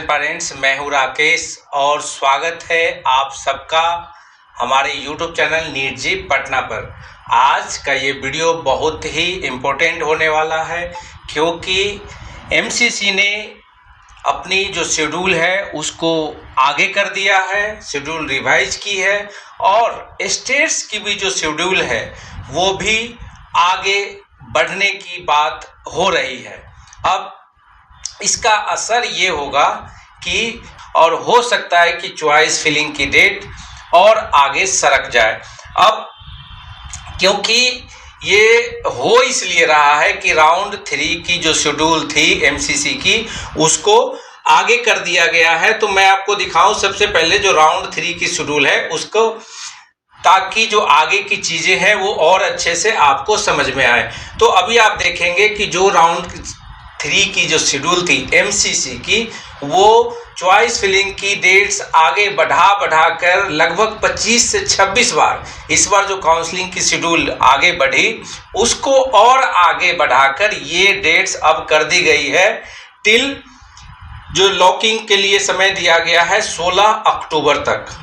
Parents, मैं हूं राकेश और स्वागत है आप सबका हमारे YouTube चैनल नीट जी पटना पर। आज का ये वीडियो बहुत ही इम्पोर्टेंट होने वाला है क्योंकि MCC ने अपनी जो शेड्यूल है उसको आगे कर दिया है, शेड्यूल रिवाइज की है और स्टेट्स की भी जो शेड्यूल है वो भी आगे बढ़ने की बात हो रही है। अब इसका असर ये होगा कि और हो सकता है कि चॉइस फिलिंग की डेट और आगे सरक जाए। अब क्योंकि ये हो इसलिए रहा है कि राउंड 3 की जो शेड्यूल थी MCC की उसको आगे कर दिया गया है। तो मैं आपको दिखाऊं सबसे पहले जो राउंड 3 की शेड्यूल है उसको, ताकि जो आगे की चीज़ें हैं वो और अच्छे से आपको समझ में आए। तो अभी आप देखेंगे कि जो राउंड 3 की जो शेड्यूल थी MCC की, वो चॉइस फिलिंग की डेट्स आगे बढ़ा कर लगभग 25 से 26 बार, इस बार जो काउंसलिंग की शेड्यूल आगे बढ़ी उसको और आगे बढ़ाकर ये डेट्स अब कर दी गई है टिल जो लॉकिंग के लिए समय दिया गया है 16 अक्टूबर तक।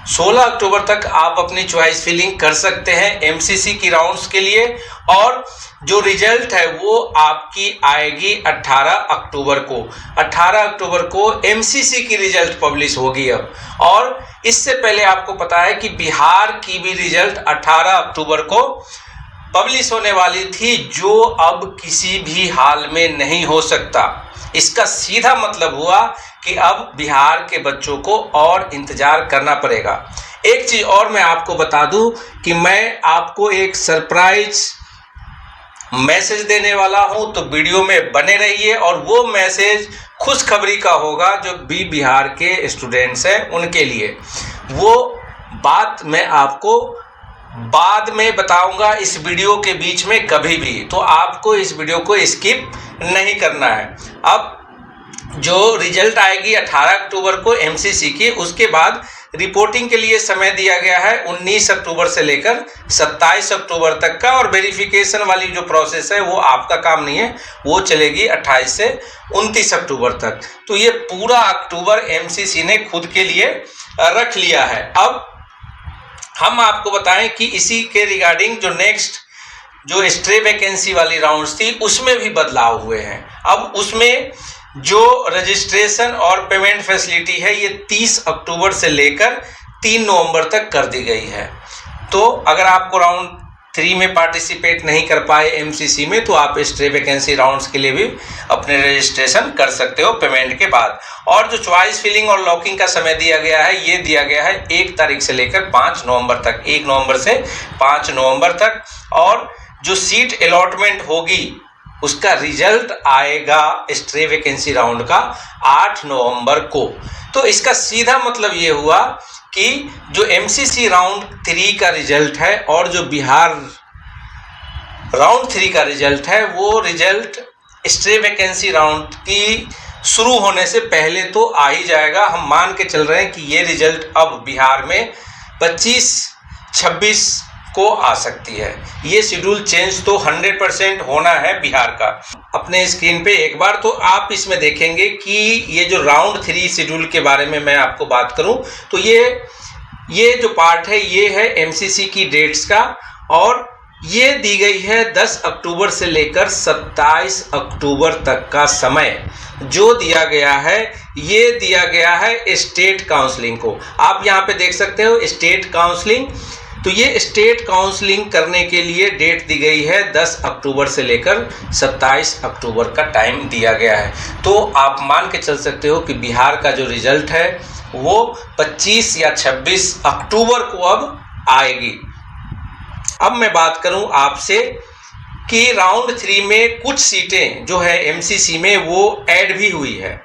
16 अक्टूबर तक आप अपनी चॉइस फिलिंग कर सकते हैं MCC की राउंड्स के लिए और जो रिजल्ट है वो आपकी आएगी 18 अक्टूबर को। 18 अक्टूबर को MCC की रिजल्ट पब्लिश होगी अब। और इससे पहले आपको पता है कि बिहार की भी रिजल्ट 18 अक्टूबर को पब्लिश होने वाली थी, जो अब किसी भी हाल में नहीं हो सकता। इसका सीधा मतलब हुआ कि अब बिहार के बच्चों को और इंतजार करना पड़ेगा। एक चीज़ और मैं आपको बता दूं कि मैं आपको एक सरप्राइज मैसेज देने वाला हूं, तो वीडियो में बने रहिए। और वो मैसेज खुशखबरी का होगा जो भी बिहार के स्टूडेंट्स हैं उनके लिए। वो बात मैं आपको बाद में बताऊंगा इस वीडियो के बीच में कभी भी, तो आपको इस वीडियो को स्किप नहीं करना है। अब जो रिजल्ट आएगी 18 अक्टूबर को MCC की, उसके बाद रिपोर्टिंग के लिए समय दिया गया है 19 अक्टूबर से लेकर 27 अक्टूबर तक का। और वेरिफिकेशन वाली जो प्रोसेस है वो आपका काम नहीं है, वो चलेगी 28 से 29 अक्टूबर तक। तो ये पूरा अक्टूबर MCC ने खुद के लिए रख लिया है। अब हम आपको बताएं कि इसी के रिगार्डिंग जो नेक्स्ट जो स्ट्रे वैकेंसी वाली राउंड्स थी उसमें भी बदलाव हुए हैं। अब उसमें जो रजिस्ट्रेशन और पेमेंट फैसिलिटी है ये 30 अक्टूबर से लेकर 3 नवंबर तक कर दी गई है। तो अगर आपको राउंड 3 में पार्टिसिपेट नहीं कर पाए MCC में, तो आप स्ट्रे वैकेंसी राउंड्स के लिए भी अपने रजिस्ट्रेशन कर सकते हो पेमेंट के बाद। और जो चॉइस फिलिंग और लॉकिंग का समय दिया गया है ये दिया गया है 1 तारीख से लेकर 5 नवंबर तक, 1 नवंबर से 5 नवंबर तक। और जो सीट अलॉटमेंट होगी उसका रिजल्ट आएगा स्ट्रे वैकेंसी राउंड का 8 नवंबर को। तो इसका सीधा मतलब ये हुआ कि जो MCC राउंड 3 का रिजल्ट है और जो बिहार राउंड 3 का रिजल्ट है वो रिजल्ट स्ट्रे वैकेंसी राउंड की शुरू होने से पहले तो आ ही जाएगा। हम मान के चल रहे हैं कि ये रिजल्ट अब बिहार में 25-26 को आ सकती है। ये शेड्यूल चेंज तो 100% होना है बिहार का। अपने स्क्रीन पे एक बार तो आप इसमें देखेंगे कि ये जो राउंड 3 शेड्यूल के बारे में मैं आपको बात करूं तो ये जो पार्ट है ये है MCC की डेट्स का। और ये दी गई है 10 अक्टूबर से लेकर 27 अक्टूबर तक का समय जो दिया गया है। ये दिया गया है स्टेट काउंसलिंग को। आप यहाँ पे देख सकते हो स्टेट काउंसलिंग। तो ये स्टेट काउंसलिंग करने के लिए डेट दी गई है 10 अक्टूबर से लेकर 27 अक्टूबर का टाइम दिया गया है। तो आप मान के चल सकते हो कि बिहार का जो रिजल्ट है वो 25 या 26 अक्टूबर को अब आएगी। अब मैं बात करूं आपसे कि राउंड 3 में कुछ सीटें जो है MCC में वो ऐड भी हुई है,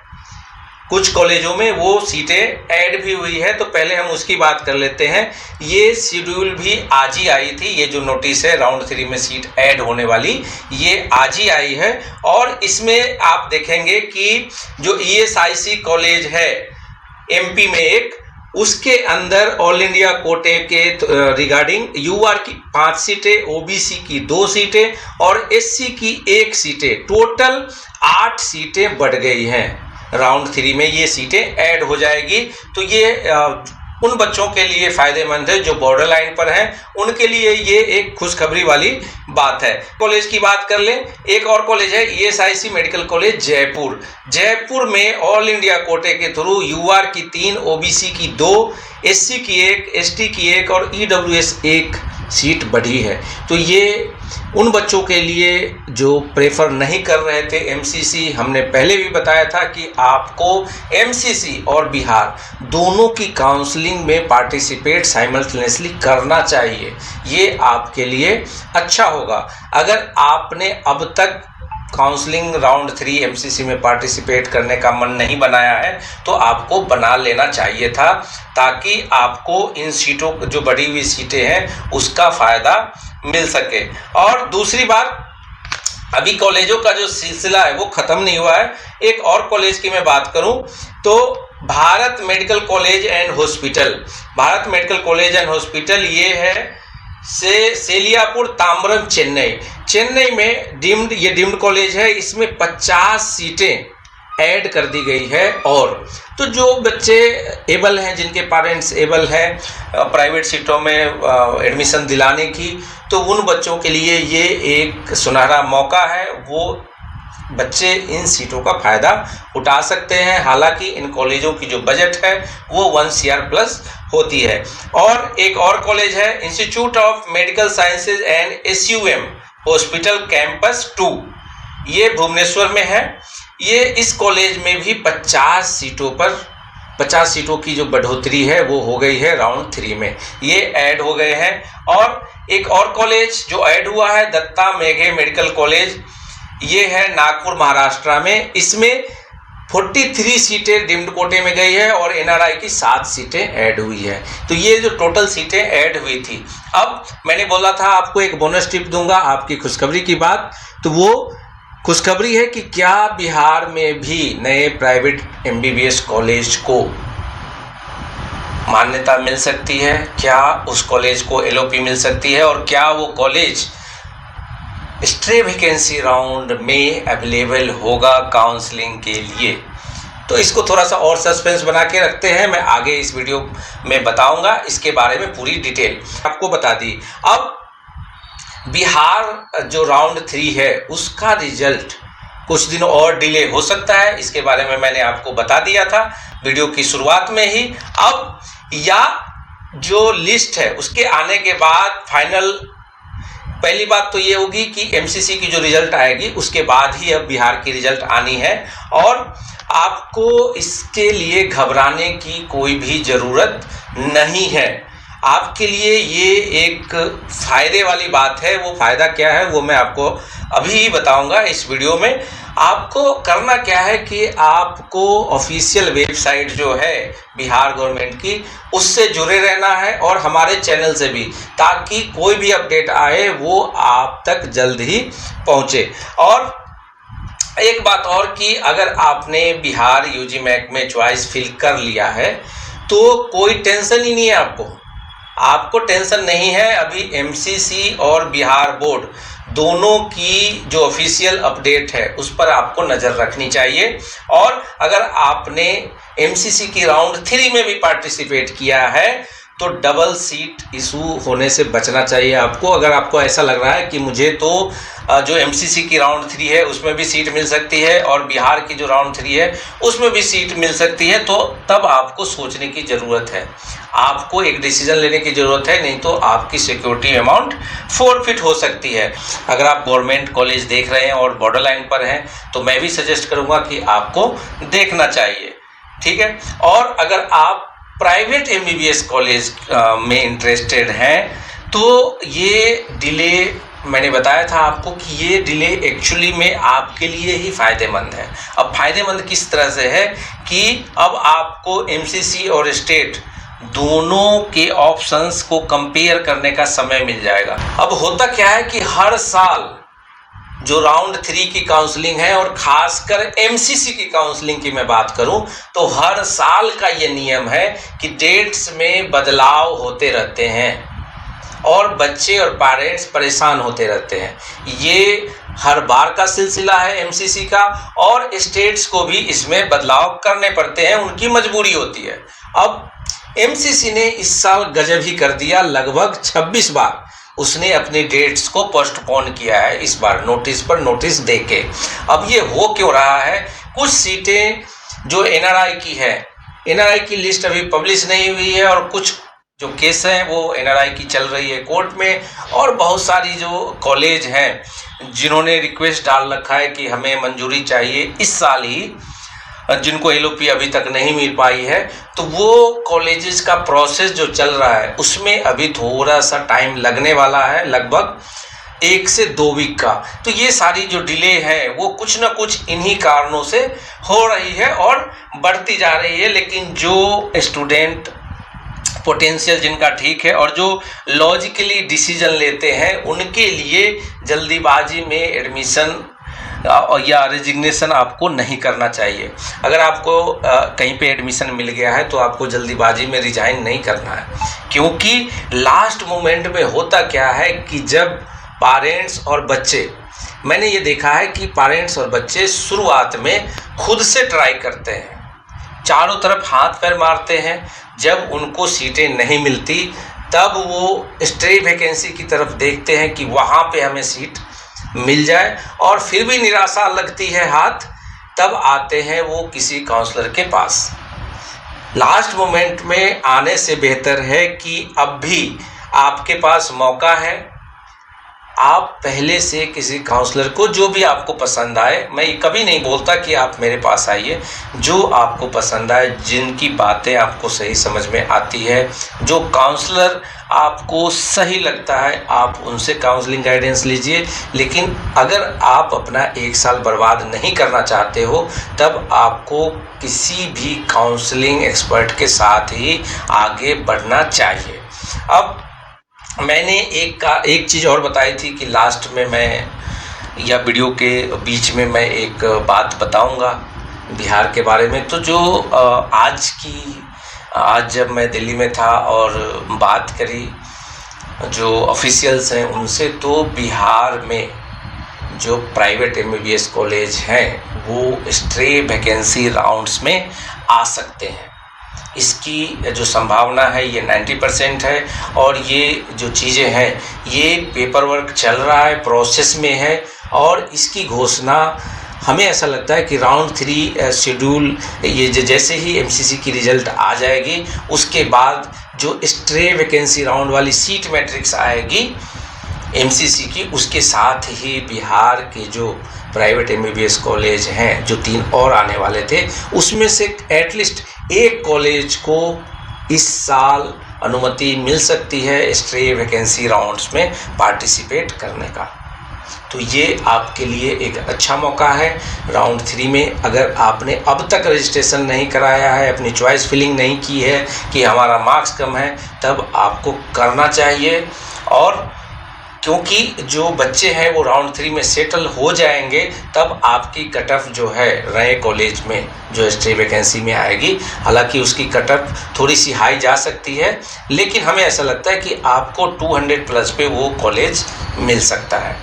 कुछ कॉलेजों में वो सीटें ऐड भी हुई है। तो पहले हम उसकी बात कर लेते हैं। ये शेड्यूल भी आज ही आई थी, ये जो नोटिस है राउंड 3 में सीट ऐड होने वाली ये आज ही आई है। और इसमें आप देखेंगे कि जो ESIC कॉलेज है MP में एक, उसके अंदर ऑल इंडिया कोटे के रिगार्डिंग UR की 5 सीटें, OBC की 2 सीटें और SC की 1 सीटें, टोटल 8 सीटें बढ़ गई हैं। राउंड 3 में ये सीटें ऐड हो जाएगी। तो ये उन बच्चों के लिए फ़ायदेमंद है जो बॉर्डर लाइन पर हैं, उनके लिए ये एक खुशखबरी वाली बात है। कॉलेज की बात कर लें, एक और कॉलेज है ESIC medical college Jaipur. Jaipur में ऑल इंडिया कोटे के थ्रू UR की 3, OBC की 2, SC की 1, ST की 1 और EWS 1 सीट बढ़ी है। तो ये उन बच्चों के लिए जो प्रेफर नहीं कर रहे थे MCC, हमने पहले भी बताया था कि आपको MCC और बिहार दोनों की काउंसलिंग में पार्टिसिपेट साइमल्टेनियसली करना चाहिए। ये आपके लिए अच्छा होगा। अगर आपने अब तक काउंसलिंग राउंड 3 MCC में पार्टिसिपेट करने का मन नहीं बनाया है तो आपको बना लेना चाहिए था, ताकि आपको इन सीटों, जो बढ़ी हुई सीटें हैं, उसका फ़ायदा मिल सके। और दूसरी बात, अभी कॉलेजों का जो सिलसिला है वो ख़त्म नहीं हुआ है। एक और कॉलेज की मैं बात करूं तो Bharat medical college and hospital. Bharat medical college and hospital ये है से सेलियापुर ताम्बरम, चेन्नई में डीम्ड कॉलेज है। इसमें 50 सीटें ऐड कर दी गई है। और तो जो बच्चे एबल हैं, जिनके पेरेंट्स एबल हैं प्राइवेट सीटों में एडमिशन दिलाने की, तो उन बच्चों के लिए ये एक सुनहरा मौका है। वो बच्चे इन सीटों का फ़ायदा उठा सकते हैं। हालांकि इन कॉलेजों की जो बजट है वो 1 CR प्लस होती है। और एक और कॉलेज है institute of medical sciences and SUM hospital campus 2, ये भुवनेश्वर में है। ये इस कॉलेज में भी 50 सीटों की जो बढ़ोतरी है वो हो गई है राउंड 3 में, ये ऐड हो गए हैं। और एक और कॉलेज जो ऐड हुआ है दत्ता मेघे मेडिकल कॉलेज, ये है नागपुर महाराष्ट्र में। इसमें 43 सीटें डीम्ड कोटे में गई है और NRI की 7 सीटें ऐड हुई है। तो ये जो टोटल सीटें ऐड हुई थी, अब मैंने बोला था आपको एक बोनस टिप दूंगा आपकी खुशखबरी की बात, तो वो खुशखबरी है कि क्या बिहार में भी नए प्राइवेट MBBS कॉलेज को मान्यता मिल सकती है, क्या उस कॉलेज को LOP मिल सकती है, और क्या वो कॉलेज स्ट्रे वैकेंसी राउंड में अवेलेबल होगा काउंसलिंग के लिए। तो इसको थोड़ा सा और सस्पेंस बना के रखते हैं, मैं आगे इस वीडियो में बताऊंगा इसके बारे में पूरी डिटेल आपको बता दी। अब बिहार जो राउंड 3 है उसका रिजल्ट कुछ दिन और डिले हो सकता है, इसके बारे में मैंने आपको बता दिया था वीडियो की शुरुआत में ही। अब या जो लिस्ट है उसके आने के बाद फाइनल, पहली बात तो ये होगी कि MCC की जो रिजल्ट आएगी उसके बाद ही अब बिहार की रिजल्ट आनी है। और आपको इसके लिए घबराने की कोई भी ज़रूरत नहीं है। आपके लिए ये एक फ़ायदे वाली बात है। वो फ़ायदा क्या है वो मैं आपको अभी ही बताऊंगा इस वीडियो में। आपको करना क्या है कि आपको ऑफिशियल वेबसाइट जो है बिहार गवर्नमेंट की, उससे जुड़े रहना है और हमारे चैनल से भी, ताकि कोई भी अपडेट आए वो आप तक जल्द ही पहुंचे। और एक बात और कि अगर आपने बिहार UG मैक में चॉइस फिल कर लिया है तो कोई टेंशन ही नहीं है आपको टेंशन नहीं है। अभी MCC और बिहार बोर्ड दोनों की जो ऑफिशियल अपडेट है उस पर आपको नज़र रखनी चाहिए। और अगर आपने MCC की राउंड 3 में भी पार्टिसिपेट किया है तो डबल सीट इशू होने से बचना चाहिए आपको। अगर आपको ऐसा लग रहा है कि मुझे तो जो MCC की राउंड 3 है उसमें भी सीट मिल सकती है और बिहार की जो राउंड 3 है उसमें भी सीट मिल सकती है, तो तब आपको सोचने की ज़रूरत है, आपको एक डिसीजन लेने की ज़रूरत है, नहीं तो आपकी सिक्योरिटी अमाउंट फोरफिट हो सकती है। अगर आप गवर्नमेंट कॉलेज देख रहे हैं और बॉर्डर लाइन पर हैं तो मैं भी सजेस्ट करूँगा कि आपको देखना चाहिए, ठीक है। और अगर आप प्राइवेट MBBS कॉलेज में इंटरेस्टेड हैं तो ये डिले, मैंने बताया था आपको कि ये डिले एक्चुअली में आपके लिए ही फ़ायदेमंद है। अब फ़ायदेमंद किस तरह से है कि अब आपको MCC और स्टेट दोनों के ऑप्शंस को कंपेयर करने का समय मिल जाएगा। अब होता क्या है कि हर साल जो राउंड 3 की काउंसलिंग है और खासकर MCC की काउंसलिंग की मैं बात करूं तो हर साल का ये नियम है कि डेट्स में बदलाव होते रहते हैं और बच्चे और पेरेंट्स परेशान होते रहते हैं। ये हर बार का सिलसिला है एमसीसी का, और स्टेट्स को भी इसमें बदलाव करने पड़ते हैं, उनकी मजबूरी होती है। अब एमसीसी ने इस साल गजब ही कर दिया, लगभग 26 बार उसने अपनी डेट्स को पोस्टपोन किया है इस बार, नोटिस पर नोटिस देके। अब ये हो क्यों रहा है? कुछ सीटें जो एनआरआई की है, एनआरआई की लिस्ट अभी पब्लिश नहीं हुई है, और कुछ जो केस हैं वो एनआरआई की चल रही है कोर्ट में, और बहुत सारी जो कॉलेज हैं जिन्होंने रिक्वेस्ट डाल रखा है कि हमें मंजूरी चाहिए इस साल ही, जिनको एलओपी अभी तक नहीं मिल पाई है, तो वो कॉलेजेस का प्रोसेस जो चल रहा है उसमें अभी थोड़ा सा टाइम लगने वाला है, लगभग 1 से 2 वीक का। तो ये सारी जो डिले है वो कुछ ना कुछ इन्हीं कारणों से हो रही है और बढ़ती जा रही है। लेकिन जो स्टूडेंट पोटेंशियल जिनका ठीक है और जो लॉजिकली डिसीजन लेते हैं, उनके लिए जल्दीबाजी में एडमिशन या रेजिग्नेशन आपको नहीं करना चाहिए। अगर आपको कहीं पे एडमिशन मिल गया है तो आपको जल्दीबाजी में रिजाइन नहीं करना है, क्योंकि लास्ट मोमेंट में होता क्या है कि जब पेरेंट्स और बच्चे, मैंने ये देखा है कि पेरेंट्स और बच्चे शुरुआत में खुद से ट्राई करते हैं, चारों तरफ हाथ पैर मारते हैं, जब उनको सीटें नहीं मिलती तब वो स्ट्रे वैकेंसी की तरफ देखते हैं कि वहाँ पे हमें सीट मिल जाए, और फिर भी निराशा लगती है हाथ, तब आते हैं वो किसी काउंसलर के पास। लास्ट मोमेंट में आने से बेहतर है कि अब भी आपके पास मौका है, आप पहले से किसी काउंसलर को, जो भी आपको पसंद आए, मैं ये कभी नहीं बोलता कि आप मेरे पास आइए, जो आपको पसंद आए, जिनकी बातें आपको सही समझ में आती है, जो काउंसलर आपको सही लगता है, आप उनसे काउंसलिंग गाइडेंस लीजिए। लेकिन अगर आप अपना 1 साल बर्बाद नहीं करना चाहते हो, तब आपको किसी भी काउंसलिंग एक्सपर्ट के साथ ही आगे बढ़ना चाहिए। अब मैंने एक चीज़ और बताई थी कि लास्ट में मैं, या वीडियो के बीच में मैं एक बात बताऊंगा बिहार के बारे में। तो जो आज जब मैं दिल्ली में था और बात करी जो ऑफिशियल्स हैं उनसे, तो बिहार में जो प्राइवेट एमबीबीएस कॉलेज हैं वो स्ट्रे वैकेंसी राउंड्स में आ सकते हैं। इसकी जो संभावना है ये 90% है, और ये जो चीज़ें हैं ये पेपर वर्क चल रहा है, प्रोसेस में है, और इसकी घोषणा हमें ऐसा लगता है कि राउंड 3 शेड्यूल, ये जैसे ही एमसीसी की रिज़ल्ट आ जाएगी उसके बाद जो स्ट्रे वैकेंसी राउंड वाली सीट मैट्रिक्स आएगी एमसीसी की, उसके साथ ही बिहार के जो प्राइवेट एमबीबीएस कॉलेज हैं जो 3 और आने वाले थे, उसमें से एटलीस्ट एक कॉलेज को इस साल अनुमति मिल सकती है स्ट्रे वैकेंसी राउंड्स में पार्टिसिपेट करने का। तो ये आपके लिए एक अच्छा मौका है राउंड 3 में। अगर आपने अब तक रजिस्ट्रेशन नहीं कराया है, अपनी चॉइस फिलिंग नहीं की है कि हमारा मार्क्स कम है, तब आपको करना चाहिए। और क्योंकि जो बच्चे हैं वो राउंड 3 में सेटल हो जाएंगे, तब आपकी कट ऑफ जो है नए कॉलेज में जो स्ट्रे वैकेंसी में आएगी, हालांकि उसकी कट ऑफ थोड़ी सी हाई जा सकती है, लेकिन हमें ऐसा लगता है कि आपको 200 प्लस पे वो कॉलेज मिल सकता है।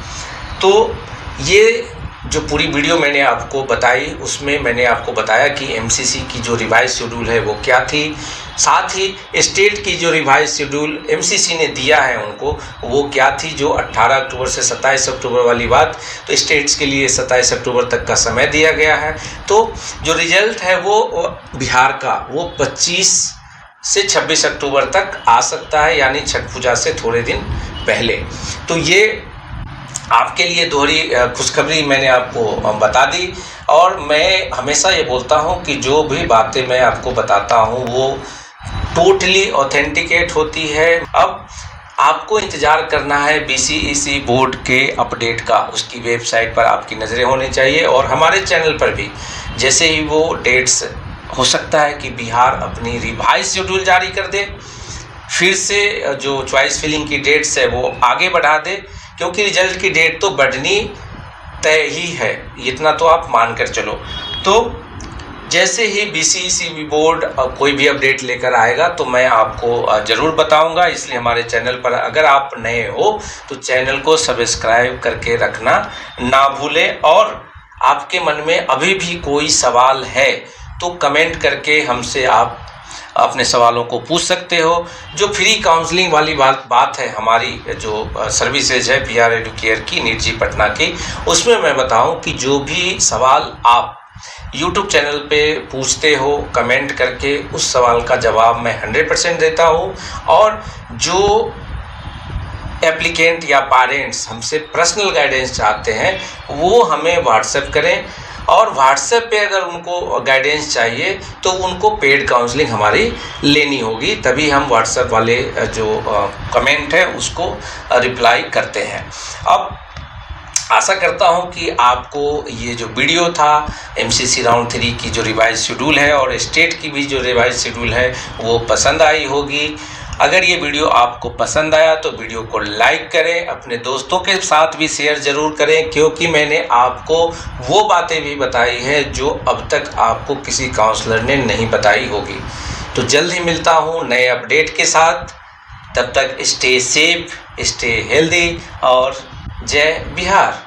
तो ये जो पूरी वीडियो मैंने आपको बताई, उसमें मैंने आपको बताया कि एमसीसी की जो रिवाइज शेड्यूल है वो क्या थी, साथ ही स्टेट की जो रिवाइज शेड्यूल एमसीसी ने दिया है उनको वो क्या थी, जो 18 अक्टूबर से 27 अक्टूबर वाली बात, तो स्टेट्स के लिए 27 अक्टूबर तक का समय दिया गया है। तो जो रिजल्ट है वो बिहार का वो 25 से 26 अक्टूबर तक आ सकता है, यानी छठ पूजा से थोड़े दिन पहले। तो ये आपके लिए दोहरी खुशखबरी मैंने आपको बता दी। और मैं हमेशा ये बोलता हूँ कि जो भी बातें मैं आपको बताता हूँ वो टोटली ऑथेंटिकेट होती है। अब आपको इंतज़ार करना है बीसीईसी बोर्ड के अपडेट का, उसकी वेबसाइट पर आपकी नज़रें होनी चाहिए, और हमारे चैनल पर भी जैसे ही वो डेट्स, हो सकता है कि बिहार अपनी रिवाइज शेड्यूल जारी कर दे, फिर से जो चॉइस फिलिंग की डेट्स है वो आगे बढ़ा दे, क्योंकि रिजल्ट की डेट तो बढ़नी तय ही है, इतना तो आप मान कर चलो। तो जैसे ही BCECB बोर्ड कोई भी अपडेट लेकर आएगा तो मैं आपको ज़रूर बताऊंगा। इसलिए हमारे चैनल पर अगर आप नए हो तो चैनल को सब्सक्राइब करके रखना ना भूलें। और आपके मन में अभी भी कोई सवाल है तो कमेंट करके हमसे आप अपने सवालों को पूछ सकते हो। जो फ्री काउंसलिंग वाली बात है, हमारी जो सर्विसेज है PR एडुकेयर की, नीट जी पटना की, उसमें मैं बताऊं कि जो भी सवाल आप YouTube चैनल पे पूछते हो कमेंट करके, उस सवाल का जवाब मैं 100% देता हूँ। और जो एप्लीकेंट या पेरेंट्स हमसे पर्सनल गाइडेंस चाहते हैं वो हमें व्हाट्सएप करें। और व्हाट्सएप पे अगर उनको गाइडेंस चाहिए तो उनको पेड काउंसलिंग हमारी लेनी होगी, तभी हम व्हाट्सएप वाले जो कमेंट है उसको रिप्लाई करते हैं। अब आशा करता हूं कि आपको ये जो वीडियो था MCC राउंड 3 की जो रिवाइज शेड्यूल है और स्टेट की भी जो रिवाइज शेड्यूल है वो पसंद आई होगी। अगर ये वीडियो आपको पसंद आया तो वीडियो को लाइक करें, अपने दोस्तों के साथ भी शेयर ज़रूर करें, क्योंकि मैंने आपको वो बातें भी बताई हैं जो अब तक आपको किसी काउंसलर ने नहीं बताई होगी। तो जल्द ही मिलता हूँ नए अपडेट के साथ। तब तक स्टे सेफ, स्टे हेल्दी और जय बिहार।